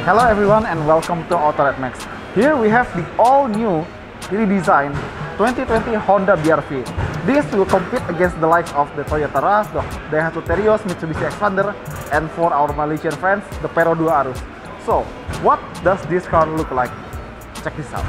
Hello everyone and welcome to Autored Max. Here we have the all-new, redesigned 2020 Honda BR-V. This will compete against the likes of the Toyota Rush, the Daihatsu Terios, Mitsubishi Xpander, and for our Malaysian friends, the Pero 2 Arus. So, what does this car look like? Check this out.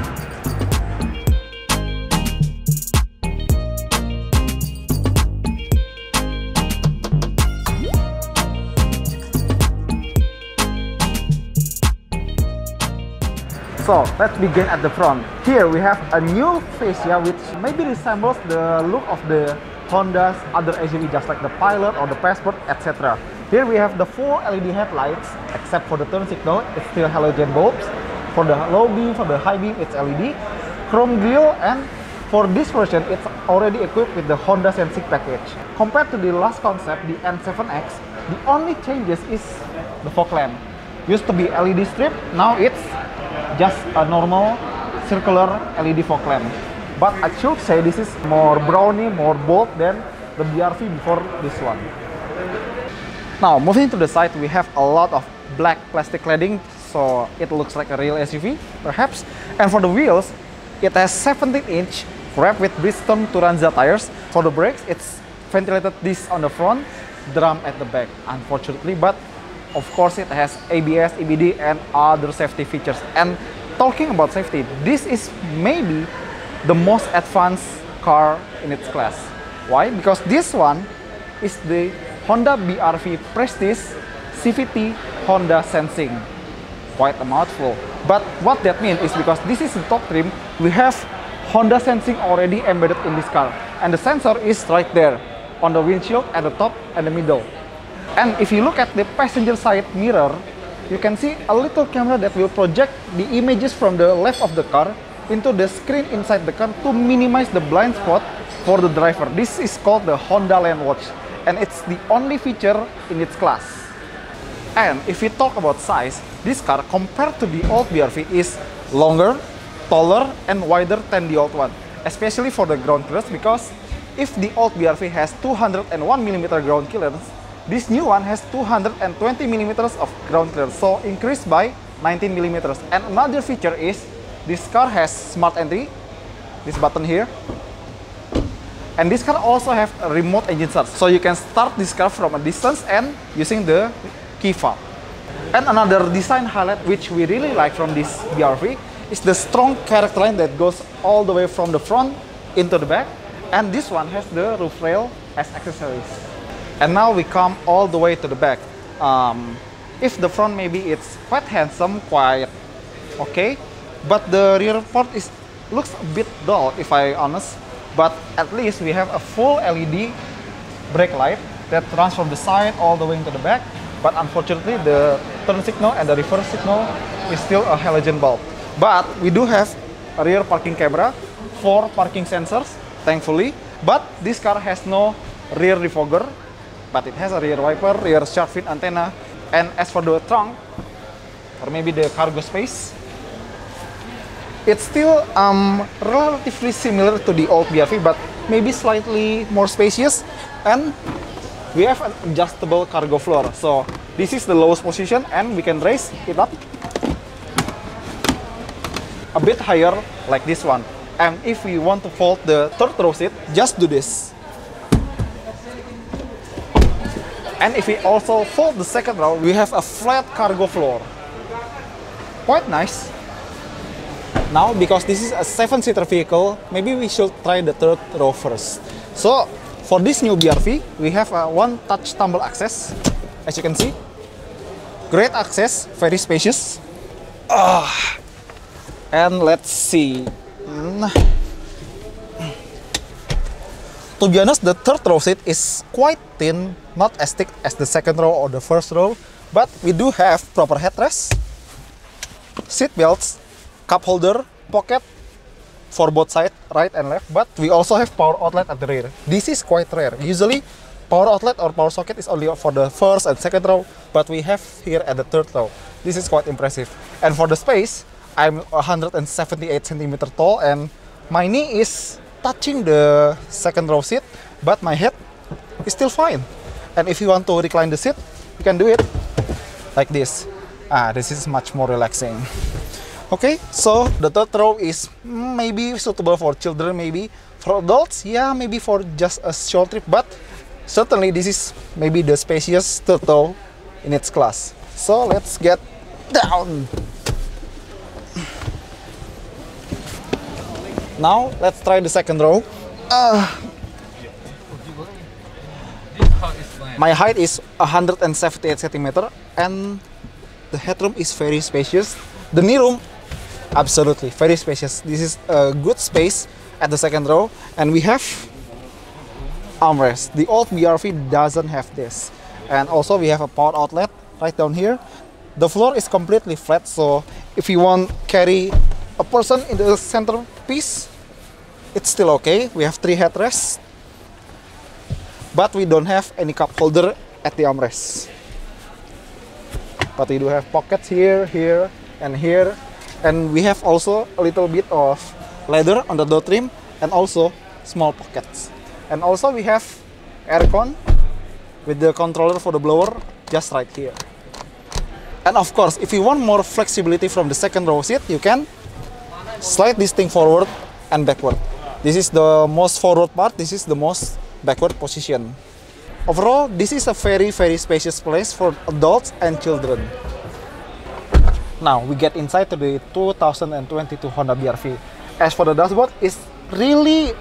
So let's begin at the front. Here we have a new fascia which maybe resembles the look of the Honda's other SUV, just like the Pilot or the Passport, etc. Here we have the full LED headlights, except for the turn signal, it's still halogen bulbs. For the low beam, for the high beam, it's LED. Chrome grille, and for this version, it's already equipped with the Honda Sensing package. Compared to the last concept, the N7X, the only changes is the fog lamp. Used to be LED strip, now it's just a normal circular LED fog lamp. But I should say this is more browny, more bold than the BR-V before this one. Now moving to the side, we have a lot of black plastic cladding, so it looks like a real SUV perhaps. And for the wheels, it has 17-inch wrapped with Bridgestone Turanza tires. For the brakes, it's ventilated disc on the front, drum at the back, unfortunately, but of course it has ABS, EBD, and other safety features. And talking about safety, this is maybe the most advanced car in its class. Why? Because this one is the Honda BR-V Prestige CVT Honda Sensing. Quite a mouthful. But what that means is because this is the top trim, we have Honda Sensing already embedded in this car. And the sensor is right there on the windshield at the top and the middle. And if you look at the passenger side mirror, you can see a little camera that will project the images from the left of the car into the screen inside the car to minimize the blind spot for the driver. This is called the Honda Lane Watch, and it's the only feature in its class. And if we talk about size, this car compared to the old BR-V is longer, taller, and wider than the old one, especially for the ground clearance, because if the old BR-V has 201mm ground clearance, this new one has 220mm of ground clearance, so increased by 19mm. And another feature is this car has smart entry, this button here. And this car also has a remote engine start, so you can start this car from a distance and using the key fob. And another design highlight which we really like from this BR-V is the strong character line that goes all the way from the front into the back. And this one has the roof rail as accessories. And now we come all the way to the back. If the front maybe it's quite handsome, quite okay, but the rear part looks a bit dull if I'm honest. But at least we have a full LED brake light that runs from the side all the way into the back. But unfortunately the turn signal and the reverse signal is still a halogen bulb. But we do have a rear parking camera, 4 parking sensors, thankfully. But this car has no rear defogger, but it has a rear wiper, rear shark fin antenna. And as for the trunk, or maybe the cargo space, it's still relatively similar to the old BR-V, but maybe slightly more spacious. And we have an adjustable cargo floor, so this is the lowest position and we can raise it up a bit higher like this one. And if we want to fold the third row seat, just do this. And if we also fold the second row, we have a flat cargo floor. Quite nice. Now, because this is a 7-seater vehicle, maybe we should try the third row first. So, for this new BR-V, we have a one-touch tumble access, as you can see. Great access, very spacious. And let's see. To be honest, the third row seat is quite thin, not as thick as the second row or the first row, but we do have proper headrest, seat belts, cup holder, pocket for both sides, right and left, but we also have power outlet at the rear. This is quite rare. Usually, power outlet or power socket is only for the first and second row, but we have here at the third row. This is quite impressive. And for the space, I'm 178 centimeter tall and my knee is touching the second row seat, but my head is still fine. And if you want to recline the seat, you can do it like this. This is much more relaxing. Okay, so the third row is maybe suitable for children, maybe for adults, yeah, maybe for just a short trip, but certainly this is maybe the spacious third row in its class. So let's get down. Now let's try the second row. My height is 178 centimeter and the headroom is very spacious. The knee room, absolutely very spacious. This is a good space at the second row, and we have armrest. The old BRV doesn't have this. And also we have a power outlet right down here. The floor is completely flat, so if you want carry a person in the centerpiece, it's still okay. We have 3 headrests, but we don't have any cup holder at the armrest. But we do have pockets here, here, and here. And we have also a little bit of leather on the door trim and also small pockets. And also we have aircon with the controller for the blower just right here. And of course, if you want more flexibility from the second row seat, you can slide this thing forward and backward. This is the most forward part, this is the most backward position. Overall, this is a very, very spacious place for adults and children. Now, we get inside to the 2022 Honda BRV. As for the dashboard, it's really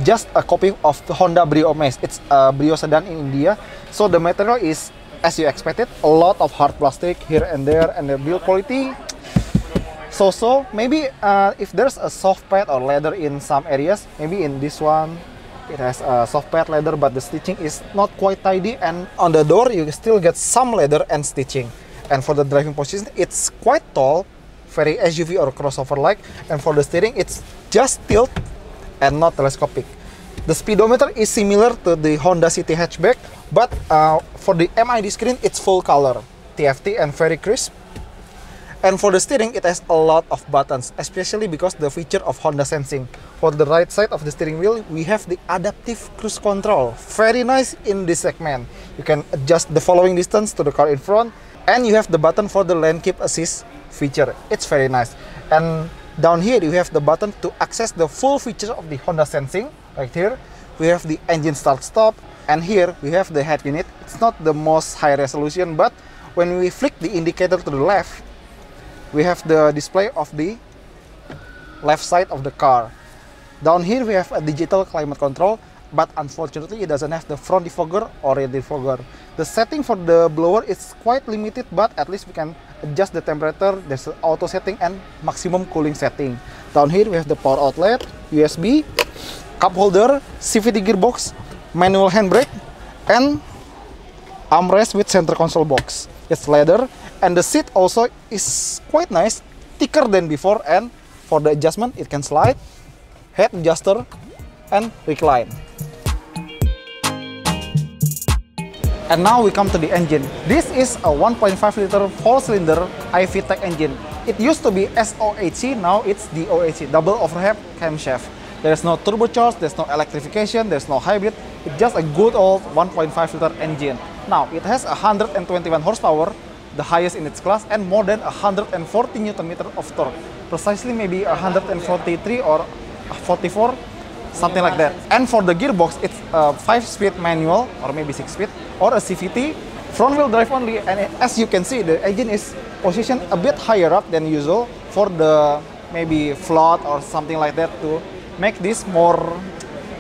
just a copy of the Honda Brio Amaze. It's a Brio sedan in India, so the material is, as you expected, a lot of hard plastic here and there, and the build quality, so maybe if there's a soft pad or leather in some areas, maybe in this one, it has a soft pad leather, but the stitching is not quite tidy, and on the door, you still get some leather and stitching. And for the driving position, it's quite tall, very SUV or crossover-like, and for the steering, it's just tilt and not telescopic. The speedometer is similar to the Honda City hatchback, but for the MID screen, it's full color, TFT and very crisp. And for the steering, it has a lot of buttons, especially because the feature of Honda Sensing. For the right side of the steering wheel, we have the adaptive cruise control. Very nice in this segment. You can adjust the following distance to the car in front, and you have the button for the lane keep assist feature. It's very nice. And down here, you have the button to access the full feature of the Honda Sensing. Right here, we have the engine start-stop, and here we have the head unit. It's not the most high resolution, but when we flick the indicator to the left, we have the display of the left side of the car. Down here, we have a digital climate control, but unfortunately, it doesn't have the front defogger or rear defogger. The setting for the blower is quite limited, but at least we can adjust the temperature. There's an auto setting and maximum cooling setting. Down here, we have the power outlet, USB, cup holder, CVT gearbox, manual handbrake, and armrest with center console box. It's leather, and the seat also is quite nice, thicker than before, and for the adjustment, it can slide, head adjuster, and recline. And now we come to the engine. This is a 1.5 liter 4-cylinder iVTEC engine. It used to be SOHC, now it's DOHC, double overhead camshaft. There's no turbocharged, there's no electrification, there's no hybrid. It's just a good old 1.5 liter engine. Now, it has 121 horsepower, the highest in its class, and more than 140 Nm of torque. Precisely maybe 143 or 44, something like that. And for the gearbox, it's a 5-speed manual, or maybe 6-speed, or a CVT, front-wheel drive only. And as you can see, the engine is positioned a bit higher up than usual for the maybe float or something like that to make this more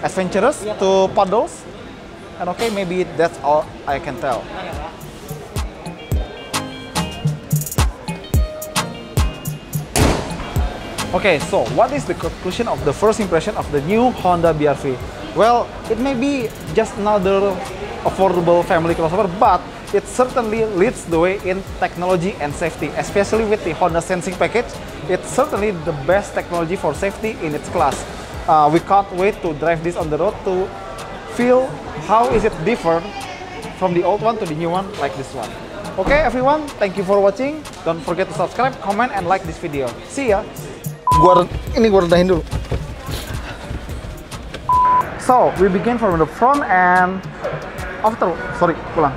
adventurous to paddles. And okay, maybe that's all I can tell. Okay, so what is the conclusion of the first impression of the new Honda BRV? Well, it may be just another affordable family crossover, but it certainly leads the way in technology and safety, especially with the Honda Sensing package. It's certainly the best technology for safety in its class. We can't wait to drive this on the road to feel how is it different from the old one to the new one like this one. Okay everyone, thank you for watching. Don't forget to subscribe, comment, and like this video. See ya! Ini gua rendahin dulu. So, we begin from the front and after, sorry, pulang.